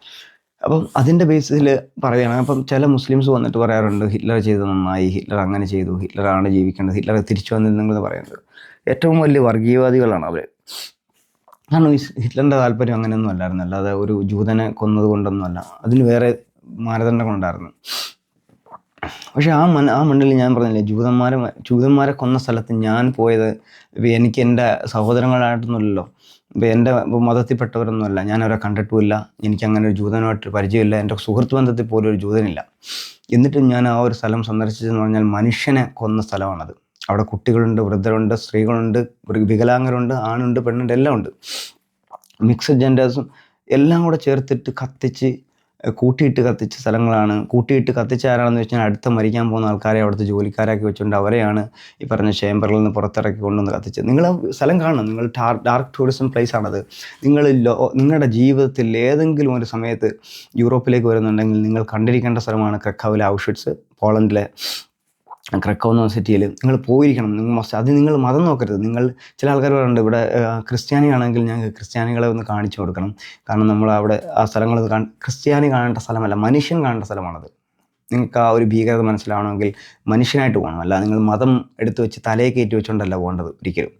അപ്പം അതിൻ്റെ ബേസിൽ പറയുകയാണ്. അപ്പം ചില മുസ്ലിംസ് വന്നിട്ട് പറയാറുണ്ട്, ഹിറ്റ്ലർ ചെയ്ത് നന്നായി, ഹിറ്റ്ലർ അങ്ങനെ ചെയ്തു, ഹിറ്റ്ലറാണ് ജീവിക്കേണ്ടത്, ഹിറ്റ്ലർ തിരിച്ചു വന്നിരുന്നെങ്കിൽ പറയുന്നത്. ഏറ്റവും വലിയ വർഗീയവാദികളാണ് അവർ. കാരണം ഹിറ്റ്ലറിൻ്റെ താല്പര്യം അങ്ങനെയൊന്നും അല്ലായിരുന്നു, അല്ലാതെ ഒരു ജൂതനെ കൊന്നത് കൊണ്ടൊന്നുമല്ല, അതിന് വേറെ മാനദണ്ഡങ്ങളുണ്ടായിരുന്നു. പക്ഷേ ആ മണ്ണിൽ ഞാൻ പറഞ്ഞില്ലേ, ജൂതന്മാരെ കൊന്ന സ്ഥലത്ത് ഞാൻ പോയത് എനിക്ക് എൻ്റെ സഹോദരങ്ങളായിട്ടൊന്നുമില്ലല്ലോ, ഇപ്പോൾ എൻ്റെ മതത്തിൽപ്പെട്ടവരൊന്നുമല്ല, ഞാൻ അവരെ കണ്ടിട്ടുമില്ല, എനിക്കങ്ങനെ ഒരു ജൂതനുമായിട്ട് പരിചയമില്ല, എൻ്റെ സുഹൃത്ത് ബന്ധത്തിൽ പോലും ഒരു ജൂതനില്ല. എന്നിട്ടും ഞാൻ ആ ഒരു സ്ഥലം സന്ദർശിച്ചതെന്ന് പറഞ്ഞാൽ മനുഷ്യനെ കൊന്ന സ്ഥലമാണത്. അവിടെ കുട്ടികളുണ്ട്, വൃദ്ധരുണ്ട്, സ്ത്രീകളുണ്ട്, വികലാംഗരുണ്ട്, ആണുണ്ട്, പെണ്ണുണ്ട്, എല്ലാം ഉണ്ട്. മിക്സഡ് ജെൻഡേഴ്സും എല്ലാം കൂടെ ചേർത്തിട്ട് കൂട്ടിയിട്ട് കത്തിച്ച സ്ഥലങ്ങളാണ്. കൂട്ടിയിട്ട് കത്തിച്ച ആരാണെന്ന് വെച്ചാൽ അടുത്ത മരിക്കാൻ പോകുന്ന ആൾക്കാരെ അവിടുത്തെ ജോലിക്കാരാക്കി വെച്ചുകൊണ്ട് അവരെയാണ് ഈ പറഞ്ഞ ചേംബറിൽ നിന്ന് പുറത്തിറക്കി കൊണ്ടുവന്ന് കത്തിച്ചത്. നിങ്ങൾ ആ സ്ഥലം കാണണം, നിങ്ങൾ ഡാർക്ക് ടൂറിസം പ്ലേസ് ആണത്. നിങ്ങളുടെ ജീവിതത്തിൽ ഏതെങ്കിലും ഒരു സമയത്ത് യൂറോപ്പിലേക്ക് വരുന്നുണ്ടെങ്കിൽ നിങ്ങൾ കണ്ടിരിക്കേണ്ട സ്ഥലമാണ് ക്രക്കോവിലെ ഔഷ്വിറ്റ്സ്, പോളണ്ടിലെ ക്രക്കോ എന്ന സിറ്റിയിൽ നിങ്ങൾ പോയിരിക്കണം. നിങ്ങൾ മതം നോക്കരുത്. ചില ആൾക്കാർ പറയുന്നുണ്ട്, ഇവിടെ ക്രിസ്ത്യാനിയാണെങ്കിൽ ഞങ്ങൾക്ക് ക്രിസ്ത്യാനികളെ ഒന്ന് കാണിച്ചു കൊടുക്കണം, കാരണം നമ്മൾ അവിടെ ആ സ്ഥലങ്ങൾ ക്രിസ്ത്യാനി കാണേണ്ട സ്ഥലമല്ല, മനുഷ്യൻ കാണേണ്ട സ്ഥലമാണത്. നിങ്ങൾക്ക് ആ ഒരു ഭീകരത മനസ്സിലാവണമെങ്കിൽ മനുഷ്യനായിട്ട് പോകണം, അല്ല നിങ്ങൾ മതം എടുത്തു വെച്ച് തലയെ കയറ്റി വെച്ചുകൊണ്ടല്ല പോകേണ്ടത് ഒരിക്കലും.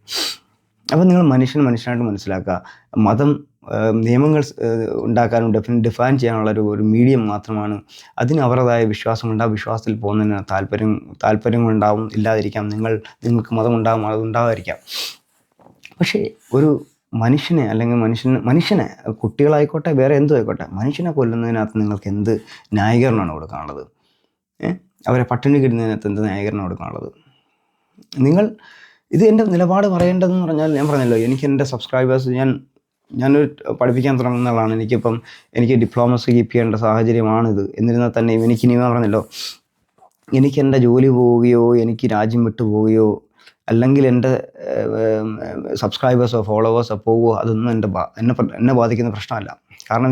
അപ്പോൾ നിങ്ങൾ മനുഷ്യനായിട്ട് മനസ്സിലാക്കുക. മതം നിയമങ്ങൾ ഉണ്ടാക്കാനും ഡിഫൈൻ ചെയ്യാനുള്ള ഒരു മീഡിയം മാത്രമാണ്. അതിന് അവരുടേതായ വിശ്വാസമുണ്ട്. ആ വിശ്വാസത്തിൽ പോകുന്നതിന് താല്പര്യങ്ങളുണ്ടാവും, ഇല്ലാതിരിക്കാം. നിങ്ങൾക്ക് മതമുണ്ടാകും, അതുണ്ടാകാതിരിക്കാം. പക്ഷേ ഒരു മനുഷ്യനെ, അല്ലെങ്കിൽ മനുഷ്യനെ കുട്ടികളായിക്കോട്ടെ, വേറെ എന്തും ആയിക്കോട്ടെ, മനുഷ്യനെ കൊല്ലുന്നതിനകത്ത് നിങ്ങൾക്ക് എന്ത് ന്യായീകരണമാണ് കൊടുക്കാനുള്ളത്? അവരെ പട്ടിണി കിടുന്നതിനകത്ത് എന്ത് ന്യായീകരണം കൊടുക്കാനുള്ളത്? ഇത് എൻ്റെ നിലപാട് പറയേണ്ടതെന്ന് പറഞ്ഞാൽ, ഞാൻ പറഞ്ഞല്ലോ, എനിക്ക് എൻ്റെ സബ്സ്ക്രൈബേഴ്സ്, ഞാൻ ഞാനൊരു പഠിപ്പിക്കാൻ തുടങ്ങുന്ന ആളാണ്. എനിക്ക് ഡിപ്ലോമസി കീപ്പ് ചെയ്യേണ്ട സാഹചര്യമാണിത്. എന്നിരുന്നാൽ തന്നെ എനിക്കിനി പറഞ്ഞല്ലോ, എനിക്ക് എൻ്റെ ജോലി പോവുകയോ എനിക്ക് രാജ്യം വിട്ടു പോവുകയോ അല്ലെങ്കിൽ എൻ്റെ സബ്സ്ക്രൈബേഴ്സോ ഫോളോവേഴ്സോ പോവുകയോ അതൊന്നും എന്നെ ബാധിക്കുന്ന പ്രശ്നമല്ല. കാരണം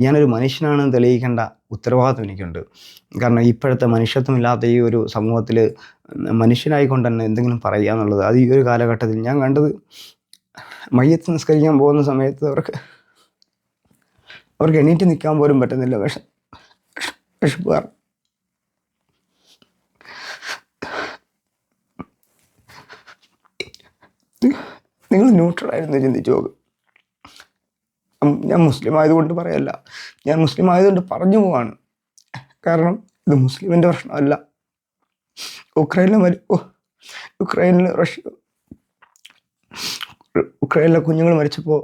ഞാനൊരു മനുഷ്യനാണെന്ന് തെളിയിക്കേണ്ട ഉത്തരവാദിത്വം എനിക്കുണ്ട്. കാരണം ഇപ്പോഴത്തെ മനുഷ്യത്വമില്ലാത്ത ഈ ഒരു സമൂഹത്തിൽ മനുഷ്യനായിക്കൊണ്ട് തന്നെ എന്തെങ്കിലും പറയുക എന്നുള്ളത്, അത് ഈ ഒരു കാലഘട്ടത്തിൽ ഞാൻ കണ്ടത്, മയ്യത്ത് നിസ്കരിക്കാൻ പോകുന്ന സമയത്ത് അവർക്ക് എണീറ്റ് നിൽക്കാൻ പോലും പറ്റുന്നില്ല. വിശപ്പുകാർ. നിങ്ങൾ ന്യൂട്രലായിരുന്നു ചിന്തിച്ചു നോക്ക്. ഞാൻ മുസ്ലിം ആയതുകൊണ്ട് പറയല്ല, ഞാൻ മുസ്ലിം ആയതുകൊണ്ട് പറഞ്ഞു പോവാണ്. കാരണം ഇത് മുസ്ലിമിൻ്റെ പ്രശ്നമല്ല. ഉക്രൈനിലെ കുഞ്ഞുങ്ങൾ മരിച്ചപ്പോൾ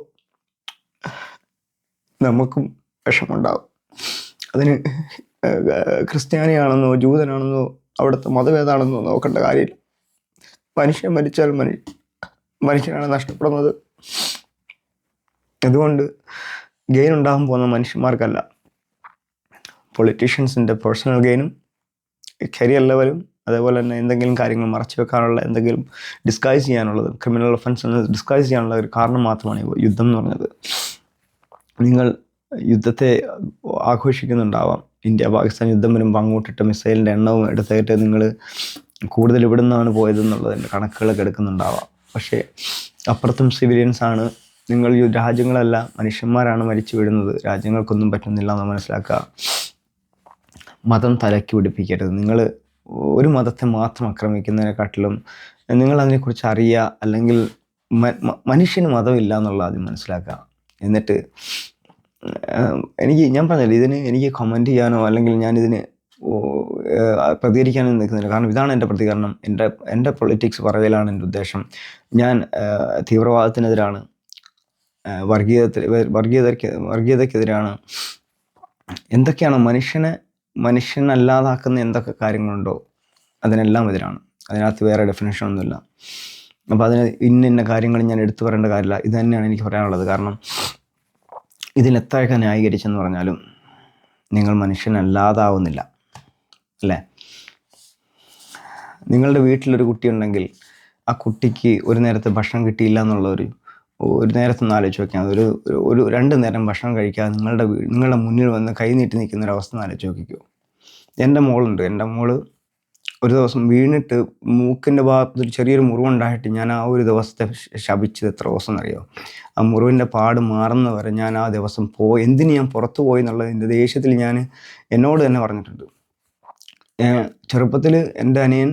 നമുക്കും വിഷമമുണ്ടാവും. അതിന് ക്രിസ്ത്യാനിയാണെന്നോ ജൂതനാണെന്നോ അവിടുത്തെ മതഭേദമാണെന്നോ നോക്കേണ്ട കാര്യമില്ല. മനുഷ്യൻ മരിച്ചാൽ മനുഷ്യനാണ് നഷ്ടപ്പെടുന്നത്. അതുകൊണ്ട് ഗെയിൻ ഉണ്ടാകാൻ പോകുന്ന മനുഷ്യന്മാർക്കല്ല, പൊളിറ്റീഷ്യൻസിൻ്റെ പേഴ്സണൽ ഗെയിനും കരിയർ ലെവലും അതേപോലെ തന്നെ എന്തെങ്കിലും കാര്യങ്ങൾ മറച്ചു വെക്കാനുള്ള, എന്തെങ്കിലും ഡിസ്ഗൈസ് ചെയ്യാനുള്ളത്, ക്രിമിനൽ ഒഫൻസ് എന്ന് ഡിസ്ഗൈസ് ചെയ്യാനുള്ള ഒരു കാരണം മാത്രമാണ് ഈ യുദ്ധം എന്ന് പറഞ്ഞത്. നിങ്ങൾ യുദ്ധത്തെ ആഘോഷിക്കുന്നുണ്ടാവാം. ഇന്ത്യ പാകിസ്ഥാൻ യുദ്ധം വരുമ്പോൾ അങ്ങോട്ടിട്ട മിസൈലിൻ്റെ എണ്ണവും എടുത്തിട്ട് നിങ്ങൾ കൂടുതൽ ഇവിടെ നിന്നാണ് പോയതെന്നുള്ളതിൻ്റെ കണക്കുകളൊക്കെ എടുക്കുന്നുണ്ടാവാം. പക്ഷേ അപ്പുറത്തും സിവിലിയൻസാണ്. നിങ്ങൾ രാജ്യങ്ങളല്ല, മനുഷ്യന്മാരാണ് മരിച്ചു വീഴുന്നത്. രാജ്യങ്ങൾക്കൊന്നും പറ്റുന്നില്ല എന്ന് മനസ്സിലാക്കുക. മതം തലയ്ക്ക് പിടിപ്പിക്കരുത്. നിങ്ങൾ ഒരു മതത്തെ മാത്രം ആക്രമിക്കുന്നതിനെക്കാട്ടിലും നിങ്ങൾ അതിനെക്കുറിച്ച് അറിയുക, അല്ലെങ്കിൽ മനുഷ്യന് മതമില്ല എന്നുള്ളത് ആദ്യം മനസ്സിലാക്കുക. എന്നിട്ട് ഞാൻ പറഞ്ഞില്ല, എനിക്ക് കമൻറ്റ് ചെയ്യാനോ അല്ലെങ്കിൽ ഞാനിതിന് പ്രതികരിക്കാനോ നിൽക്കുന്നില്ല. കാരണം ഇതാണ് എൻ്റെ പ്രതികരണം. എൻ്റെ പൊളിറ്റിക്സ് പറയലാണ് എൻ്റെ ഉദ്ദേശം. ഞാൻ തീവ്രവാദത്തിനെതിരാണ്, വർഗീയതയ്ക്കെതിരാണ്. എന്തൊക്കെയാണ് മനുഷ്യനല്ലാതാക്കുന്ന എന്തൊക്കെ കാര്യങ്ങളുണ്ടോ അതിനെല്ലാം എതിരാണ്. അതിനകത്ത് വേറെ ഡെഫിനേഷനൊന്നുമില്ല. അപ്പോൾ അതിന് ഇന്ന കാര്യങ്ങൾ ഞാൻ എടുത്തു പറയേണ്ട കാര്യമില്ല. ഇത് തന്നെയാണ് എനിക്ക് പറയാനുള്ളത്. കാരണം ഇതിലെത്രയൊക്കെ ന്യായീകരിച്ചെന്ന് പറഞ്ഞാലും നിങ്ങൾ മനുഷ്യനല്ലാതാവുന്നില്ല, അല്ലേ? നിങ്ങളുടെ വീട്ടിലൊരു കുട്ടിയുണ്ടെങ്കിൽ ആ കുട്ടിക്ക് ഒരു നേരത്തെ ഭക്ഷണം കിട്ടിയില്ല എന്നുള്ള ഒരു നേരത്തൊന്ന് ആലോചിച്ച് നോക്കിയാൽ, ഒരു 2 നേരം ഭക്ഷണം കഴിക്കാതെ നിങ്ങളുടെ മുന്നിൽ വന്ന് കൈ നീട്ടി നിൽക്കുന്ന ഒരവസ്ഥ ആലോചിച്ച് നോക്കിക്കോ. എൻ്റെ മോളുണ്ട്. എൻ്റെ മോള് ഒരു ദിവസം വീണിട്ട് മൂക്കിൻ്റെ ഭാഗത്ത് ഒരു ചെറിയൊരു മുറിവുണ്ടായിട്ട് ഞാൻ ആ ഒരു ദിവസത്തെ ശപിച്ചത് എത്ര ദിവസം എന്നറിയോ? ആ മുറിവിൻ്റെ പാട് മാറുന്നവരെ ഞാൻ ആ ദിവസം എന്തിന് ഞാൻ പുറത്തു പോയി എന്നുള്ളതിൻ്റെ ദേഷ്യത്തിൽ ഞാൻ എന്നോട് തന്നെ പറഞ്ഞിട്ടുണ്ട്. ചെറുപ്പത്തിൽ എൻ്റെ അനിയൻ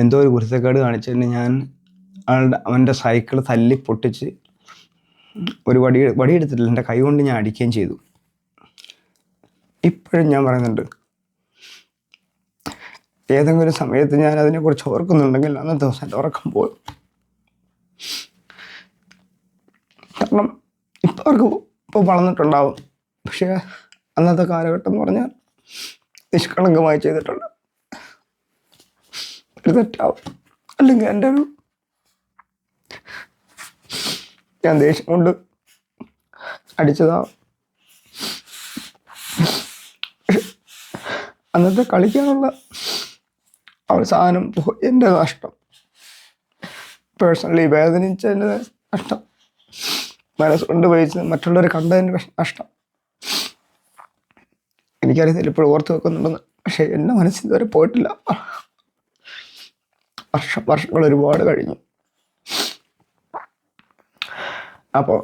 എന്തോ ഒരു കുരുത്തക്കേട് കാണിച്ചതിന് ഞാൻ അവൻ്റെ സൈക്കിൾ തല്ലി പൊട്ടിച്ച് ഒരു വടിയെടുത്തിട്ടില്ല, എൻ്റെ കൈ കൊണ്ട് ഞാൻ അടിക്കുകയും ചെയ്തു. ഇപ്പോഴും ഞാൻ പറയുന്നുണ്ട്, ഏതെങ്കിലും സമയത്ത് ഞാൻ അതിനെക്കുറിച്ച് ഓർക്കുന്നുണ്ടെങ്കിൽ അന്നത്തെ ദിവസം എൻ്റെ ഉറക്കം പോയി. കാരണം ഇപ്പോൾ വളർന്നിട്ടുണ്ടാവും, പക്ഷേ അന്നത്തെ കാലഘട്ടം എന്ന് പറഞ്ഞാൽ നിഷ്കളങ്കമായി ചെയ്തിട്ടുണ്ട്. ഒരു തെറ്റാവും, അല്ലെങ്കിൽ ഞാൻ ദേഷ്യം കൊണ്ട് അടിച്ചതാവും. അന്നത്തെ കളിക്കാനുള്ള അവസാനം എൻ്റെ നഷ്ടം, പേഴ്സണലി വേദനിച്ചതിൻ്റെ നഷ്ടം, മനസ്സുകൊണ്ട് വഹിച്ച് മറ്റുള്ളവർ കണ്ടതിൻ്റെ നഷ്ടം. എനിക്കറിയത്തില്ല ഇപ്പോഴും ഓർത്ത് വെക്കുന്നുണ്ടെന്ന്, പക്ഷേ എൻ്റെ മനസ്സിൽ ഇതുവരെ പോയിട്ടില്ല. വർഷങ്ങൾ ഒരുപാട് കഴിഞ്ഞു. അപ്പോൾ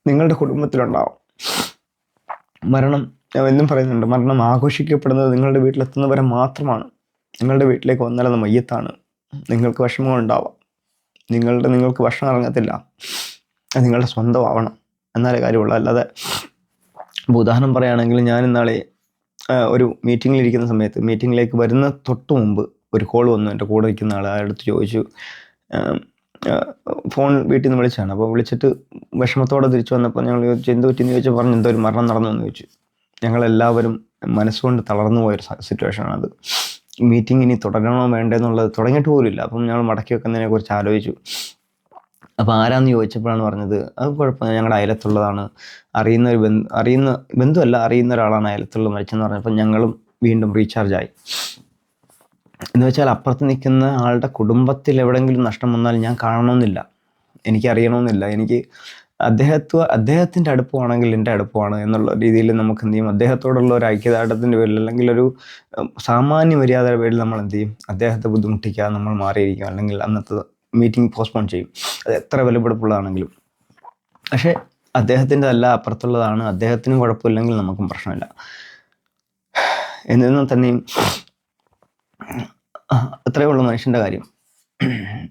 നിങ്ങളുടെ കുടുംബത്തിലുണ്ടാവും മരണം. ഞാൻ എന്നും പറയുന്നുണ്ട്, മരണം ആഘോഷിക്കപ്പെടുന്നത് നിങ്ങളുടെ വീട്ടിലെത്തുന്നവരെ മാത്രമാണ്. നിങ്ങളുടെ വീട്ടിലേക്ക് വന്നാലെന്ന മയ്യത്താണ്. നിങ്ങൾക്ക് വിഷമങ്ങളുണ്ടാവാം, നിങ്ങൾക്ക് ഭക്ഷണം ഇറങ്ങത്തില്ല, അത് നിങ്ങളുടെ സ്വന്തമാവണം, എന്നാലേ കാര്യമുള്ളൂ. അല്ലാതെ ഇപ്പോൾ ഉദാഹരണം പറയുകയാണെങ്കിൽ, ഞാൻ ഇന്നാളെ ഒരു മീറ്റിങ്ങിലിരിക്കുന്ന സമയത്ത്, മീറ്റിങ്ങിലേക്ക് വരുന്ന തൊട്ട് മുമ്പ് ഒരു കോൾ വന്നു. എൻ്റെ കൂടെ ഇരിക്കുന്ന ആൾ അടുത്ത് ചോദിച്ചു, ഫോൺ വീട്ടിൽ നിന്ന് വിളിച്ചാണ്. അപ്പോൾ വിളിച്ചിട്ട് വിഷമത്തോടെ തിരിച്ചു വന്നപ്പോൾ ഞങ്ങൾ ചോദിച്ചു എന്ത് പറ്റിയെന്ന് ചോദിച്ചാൽ പറഞ്ഞു എന്തോ ഒരു മരണം നടന്നു എന്ന് ചോദിച്ചു. ഞങ്ങളെല്ലാവരും മനസ്സുകൊണ്ട് തളർന്നു പോയൊരു സിറ്റുവേഷനാണത്. മീറ്റിംഗ് ഇനി തുടരണോ വേണ്ടെന്നുള്ളത് തുടങ്ങിയിട്ട് പോലുമില്ല. അപ്പം ഞങ്ങൾ മടക്കി വെക്കുന്നതിനെ കുറിച്ച് ആലോചിച്ചു. അപ്പോൾ ആരാന്ന് ചോദിച്ചപ്പോഴാണ് പറഞ്ഞത് അത് കുഴപ്പമില്ല, ഞങ്ങളുടെ അയലത്തുള്ളതാണ്, അറിയുന്ന ബന്ധുവല്ല, അറിയുന്ന ഒരാളാണ് അയലത്തുള്ള മരിച്ചെന്ന് പറഞ്ഞപ്പോൾ ഞങ്ങളും വീണ്ടും റീചാർജായി. എന്ന് വെച്ചാൽ അപ്പുറത്ത് നിൽക്കുന്ന ആളുടെ കുടുംബത്തിൽ എവിടെയെങ്കിലും നഷ്ടം വന്നാൽ ഞാൻ കാണണമെന്നില്ല, എനിക്കറിയണമെന്നില്ല. എനിക്ക് അദ്ദേഹത്തിൻ്റെ അടുപ്പമാണെങ്കിൽ എൻ്റെ അടുപ്പമാണ് എന്നുള്ള രീതിയിൽ നമുക്ക് എന്ത് ചെയ്യും, അദ്ദേഹത്തോടുള്ള ഒരു ഐക്യദാർഢ്യത്തിൻ്റെ പേരിൽ അല്ലെങ്കിൽ ഒരു സാമാന്യ മര്യാദയുടെ പേരിൽ നമ്മൾ എന്ത് ചെയ്യും, അദ്ദേഹത്തെ ബുദ്ധിമുട്ടിക്കാതെ നമ്മൾ മാറിയിരിക്കും, അല്ലെങ്കിൽ അന്നത്തെ മീറ്റിംഗ് പോസ്റ്റ്പോൺ ചെയ്യും. അത് എത്ര വിലപിടിപ്പുള്ളതാണെങ്കിലും. പക്ഷേ അദ്ദേഹത്തിൻ്റെ അല്ല, അപ്പുറത്തുള്ളതാണ്, അദ്ദേഹത്തിനും കുഴപ്പമില്ലെങ്കിൽ നമുക്കും പ്രശ്നമില്ല. എന്നിരുന്നാൽ തന്നെയും അത്രയേ ഉള്ളൂ മനുഷ്യൻ്റെ കാര്യം.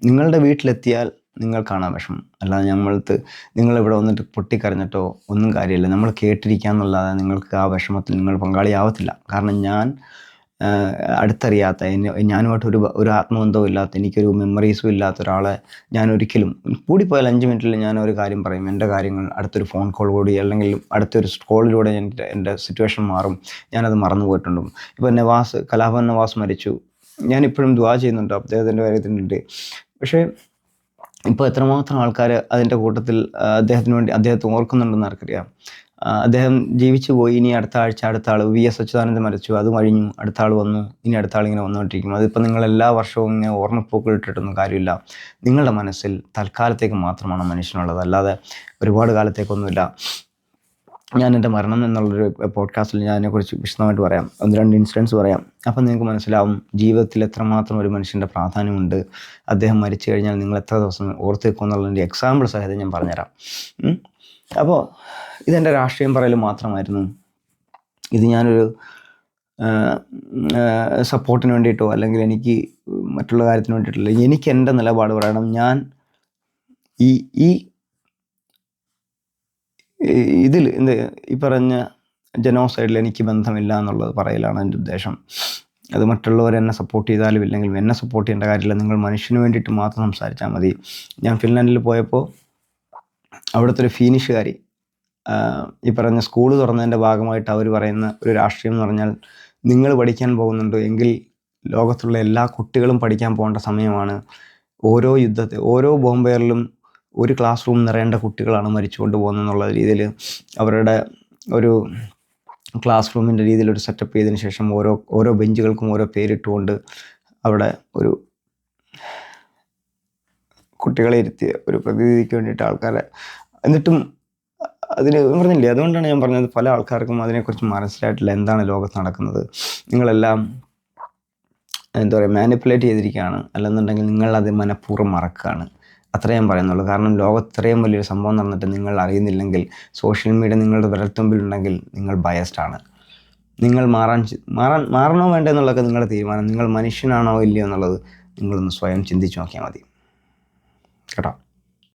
നിങ്ങളുടെ വീട്ടിലെത്തിയാൽ നിങ്ങൾക്കാണ് വിഷമം, അല്ലാതെ നിങ്ങളിവിടെ വന്നിട്ട് പൊട്ടിക്കരഞ്ഞിട്ടോ ഒന്നും കാര്യമില്ല. നമ്മൾ കേട്ടിരിക്കാമെന്നല്ലാതെ നിങ്ങൾക്ക് ആ വിഷമത്തിൽ നിങ്ങൾ പങ്കാളിയാവത്തില്ല. കാരണം ഞാൻ അടുത്തറിയാത്ത, ഞാനുമായിട്ട് ഒരു ആത്മബന്ധവും ഇല്ലാത്ത, എനിക്കൊരു മെമ്മറീസും ഇല്ലാത്ത ഒരാളെ ഞാൻ ഒരിക്കലും, കൂടിപ്പോയാൽ 5 മിനിറ്റിൽ ഞാൻ ഒരു കാര്യം പറയും, എൻ്റെ കാര്യങ്ങൾ അടുത്തൊരു ഫോൺ കോൾ കൂടി അല്ലെങ്കിൽ അടുത്തൊരു കോളിലൂടെ എൻ്റെ സിറ്റുവേഷൻ മാറും, ഞാനത് മറന്നു പോയിട്ടുണ്ട്. ഇപ്പോൾ കലാഭവൻ നവാസ് മരിച്ചു, ഞാനിപ്പോഴും ദുആ ചെയ്യുന്നുണ്ട് അദ്ദേഹത്തിൻ്റെ കാര്യത്തിനുണ്ട്. പക്ഷേ ഇപ്പോൾ എത്രമാത്രം ആൾക്കാർ അതിൻ്റെ കൂട്ടത്തിൽ അദ്ദേഹത്തെ ഓർക്കുന്നുണ്ടെന്ന് ആർക്കറിയാം. അദ്ദേഹം ജീവിച്ചു പോയി, ഇനി അടുത്ത ആഴ്ച അടുത്ത ആൾ, VS അച്യുതാനന്ദൻ മരിച്ചു, അത് കഴിഞ്ഞു, അടുത്ത ആൾ വന്നു, ഇനി അടുത്ത ആൾ ഇങ്ങനെ വന്നുകൊണ്ടിരിക്കും. അതിപ്പോൾ നിങ്ങൾ എല്ലാ വർഷവും ഇങ്ങനെ ഓർമ്മപ്പൂക്കൾ ഇട്ടിട്ടൊന്നും കാര്യമില്ല. നിങ്ങളുടെ മനസ്സിൽ തൽക്കാലത്തേക്ക് മാത്രമാണ് മനുഷ്യനുള്ളത്, അല്ലാതെ ഒരുപാട് കാലത്തേക്കൊന്നുമില്ല. ഞാൻ എൻ്റെ മരണം എന്നുള്ളൊരു പോഡ്കാസ്റ്റിൽ ഞാൻ അതിനെക്കുറിച്ച് വിശദമായിട്ട് പറയാം, 1-2 ഇൻസിഡൻസ് പറയാം. അപ്പം നിങ്ങൾക്ക് മനസ്സിലാവും ജീവിതത്തിൽ എത്രമാത്രം ഒരു മനുഷ്യൻ്റെ പ്രാധാന്യമുണ്ട്. അദ്ദേഹം മരിച്ചു കഴിഞ്ഞാൽ നിങ്ങൾ എത്ര ദിവസം ഓർത്ത് വെക്കും എന്നുള്ളതിൻ്റെ എക്സാമ്പിൾ സഹിതം ഞാൻ പറഞ്ഞുതരാം. അപ്പോൾ ഇതെൻ്റെ രാഷ്ട്രീയം പറയൽ മാത്രമായിരുന്നു. ഇത് ഞാനൊരു സപ്പോർട്ടിന് വേണ്ടിയിട്ടോ അല്ലെങ്കിൽ എനിക്ക് മറ്റുള്ള കാര്യത്തിന് വേണ്ടിയിട്ടില്ല. എനിക്ക് എൻ്റെ നിലപാട് പറയണം. ഞാൻ ഇതിൽ ഈ പറഞ്ഞ ജനോസൈഡിൽ എനിക്ക് ബന്ധമില്ല എന്നുള്ളത് പറയലാണ് എൻ്റെ ഉദ്ദേശം. അത് മറ്റുള്ളവർ എന്നെ സപ്പോർട്ട് ചെയ്താലും ഇല്ലെങ്കിലും എന്നെ സപ്പോർട്ട് ചെയ്യേണ്ട കാര്യമില്ല. നിങ്ങൾ മനുഷ്യന് വേണ്ടിയിട്ട് മാത്രം സംസാരിച്ചാൽ മതി. ഞാൻ ഫിൻലാൻഡിൽ പോയപ്പോൾ അവിടുത്തെ ഒരു ഫീനിഷുകാരി ഈ പറഞ്ഞ സ്കൂൾ തുറന്നതിൻ്റെ ഭാഗമായിട്ട് അവർ പറയുന്ന ഒരു രാഷ്ട്രീയം എന്ന് പറഞ്ഞാൽ, നിങ്ങൾ പഠിക്കാൻ പോകുന്നുണ്ട് എങ്കിൽ ലോകത്തുള്ള എല്ലാ കുട്ടികളും പഠിക്കാൻ പോകേണ്ട സമയമാണ്. ഓരോ ബോംബെയറിലും ഒരു ക്ലാസ് റൂം നിറയേണ്ട കുട്ടികളാണ് മരിച്ചുകൊണ്ട് പോകുന്നതെന്നുള്ള രീതിയിൽ അവരുടെ ഒരു ക്ലാസ് റൂമിൻ്റെ രീതിയിൽ ഒരു സെറ്റപ്പ് ചെയ്തതിന് ശേഷം ഓരോ ബെഞ്ചുകൾക്കും ഓരോ പേരിട്ടുകൊണ്ട് അവിടെ ഒരു കുട്ടികളെ ഇരുത്തിയ ഒരു പ്രതിനിധിക്ക് വേണ്ടിയിട്ട് ആൾക്കാരെ, എന്നിട്ടും അതിന് പറഞ്ഞില്ലേ, അതുകൊണ്ടാണ് ഞാൻ പറഞ്ഞത് പല ആൾക്കാർക്കും അതിനെക്കുറിച്ച് മനസ്സിലായിട്ടില്ല എന്താണ് ലോകത്ത് നടക്കുന്നത്. നിങ്ങളെല്ലാം എന്താ പറയുക, മാനിപ്പുലേറ്റ് ചെയ്തിരിക്കുകയാണ്, അല്ലെന്നുണ്ടെങ്കിൽ നിങ്ങളത് മനഃപൂർവ്വം മറക്കുകയാണ്. അത്രേ ഞാൻ പറയുന്നുള്ളൂ. കാരണം ലോകത്ത് ഇത്രയും വലിയൊരു സംഭവം നടന്നിട്ട് നിങ്ങൾ അറിയുന്നില്ലെങ്കിൽ, സോഷ്യൽ മീഡിയ നിങ്ങളുടെ വിരൽത്തുമ്പിലുണ്ടെങ്കിൽ നിങ്ങൾ ബയസ്ഡാണ്. നിങ്ങൾ മാറണോ വേണ്ടോ എന്നുള്ളതൊക്കെ നിങ്ങളുടെ തീരുമാനം. നിങ്ങൾ മനുഷ്യനാണോ ഇല്ലയോ എന്നുള്ളത് നിങ്ങളൊന്ന് സ്വയം ചിന്തിച്ച് നോക്കിയാൽ മതി കേട്ടോ.